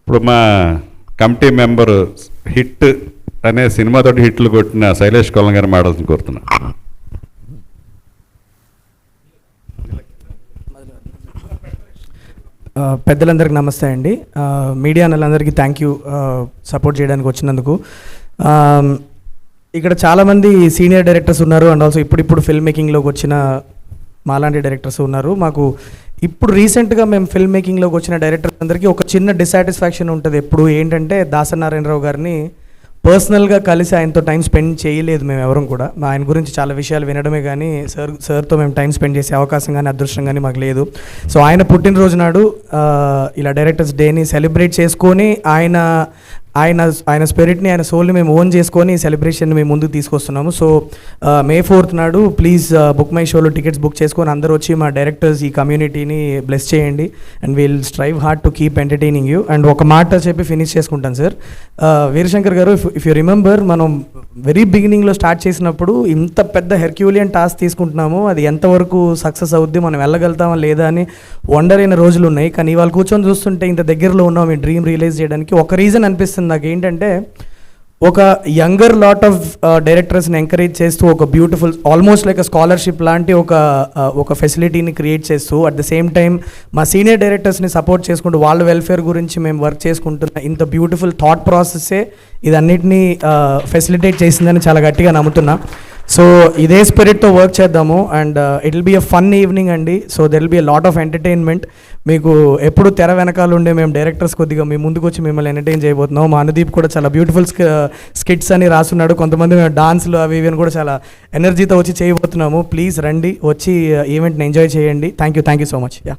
ఇప్పుడు మా committee member hit అనే సినిమాతోటి హిట్లు కొట్టిన శైలేష్ కొల్లం గారు మాట్లాడుతూ కోరుతున్నా. పెద్దలందరికీ నమస్తే అండి. మీడియా అన్నలందరికీ థ్యాంక్ యూ సపోర్ట్ చేయడానికి వచ్చినందుకు. ఇక్కడ చాలామంది సీనియర్ డైరెక్టర్స్ ఉన్నారు అండ్ ఆల్సో ఇప్పుడు ఫిల్మ్ మేకింగ్లోకి వచ్చిన మాలాంటి డైరెక్టర్స్ ఉన్నారు. మాకు ఇప్పుడు రీసెంట్గా మేము ఫిల్మ్ మేకింగ్లోకి వచ్చిన డైరెక్టర్స్ అందరికీ ఒక చిన్న డిసాటిస్ఫాక్షన్ ఉంటుంది. ఎప్పుడు ఏంటంటే దాసనారాయణరావు గారిని పర్సనల్గా కలిసి ఆయనతో టైం స్పెండ్ చేయలేదు మేము ఎవరం కూడా. ఆయన గురించి చాలా విషయాలు వినడమే కానీ సార్తో మేము టైం స్పెండ్ చేసే అవకాశం కానీ అదృష్టం కానీ మాకు లేదు. సో ఆయన పుట్టినరోజు నాడు ఇలా డైరెక్టర్స్ డేని సెలబ్రేట్ చేసుకొని ఆయన స్పిరిట్ని ఆయన సోల్ని మేము ఓన్ చేసుకొని సెలబ్రేషన్ మేము ముందుకు తీసుకొస్తున్నాము. సో May 4th నాడు ప్లీజ్ బుక్ మై షోలో టికెట్స్ బుక్ చేసుకొని అందరూ వచ్చి మా డైరెక్టర్స్ ఈ కమ్యూనిటీని బ్లెస్ చేయండి and will strive hard to keep entertaining you. And ఒక మాట చెప్పి ఫినిష్ చేసుకుంటాను సార్. వీరశంకర్ గారు, ఇఫ్ యూ రిమెంబర్, మనం వెరీ బిగినింగ్లో స్టార్ట్ చేసినప్పుడు ఇంత పెద్ద హెర్క్యూలియన్ టాస్క్ తీసుకుంటున్నాము, అది ఎంతవరకు సక్సెస్ అవుద్ది, మనం వెళ్ళగలుగుతామా లేదా అని వండర్ అయిన రోజులు ఉన్నాయి. కానీ ఇవాళ కూర్చొని చూస్తుంటే ఇంత దగ్గరలో ఉన్నాం ఈ డ్రీమ్ రియలైజ్ చేయడానికి. ఒక రీజన్ అనిపిస్తుంది నాకు ఏంటంటే, ఒక యంగర్ లాట్ ఆఫ్ డైరెక్టర్స్ని ఎంకరేజ్ చేస్తూ ఒక బ్యూటిఫుల్ ఆల్మోస్ట్ లైక్ స్కాలర్షిప్ లాంటి ఒక ఫెసిలిటీని క్రియేట్ చేస్తూ అట్ ద సేమ్ టైం మా సీనియర్ డైరెక్టర్స్ని సపోర్ట్ చేసుకుంటూ వాళ్ళ వెల్ఫేర్ గురించి మేము వర్క్ చేసుకుంటున్న ఇంత బ్యూటిఫుల్ థాట్ ప్రాసెస్సే ఇదన్నిటినీ ఫెసిలిటేట్ చేసిందని చాలా గట్టిగా నమ్ముతున్నా. సో ఇదే స్పిరిట్తో వర్క్ చేద్దాము and it will be a fun evening అండి. So there will be a lot of entertainment. మీకు ఎప్పుడు తెర వెనకాల ఉండే మేము డైరెక్టర్స్ కొద్దిగా మీ ముందుకు వచ్చి మిమ్మల్ని ఎంటర్టైన్ చేయబోతున్నాం. మా అనుదీప్ కూడా చాలా బ్యూటిఫుల్ స్కిట్స్ అని రాస్తున్నాడు. కొంతమంది మేము డాన్స్లు అవి ఇవి కూడా చాలా ఎనర్జీతో వచ్చి చేయబోతున్నాము. ప్లీజ్ రండి, వచ్చి ఈవెంట్ని ఎంజాయ్ చేయండి. Thank you so much. Yeah.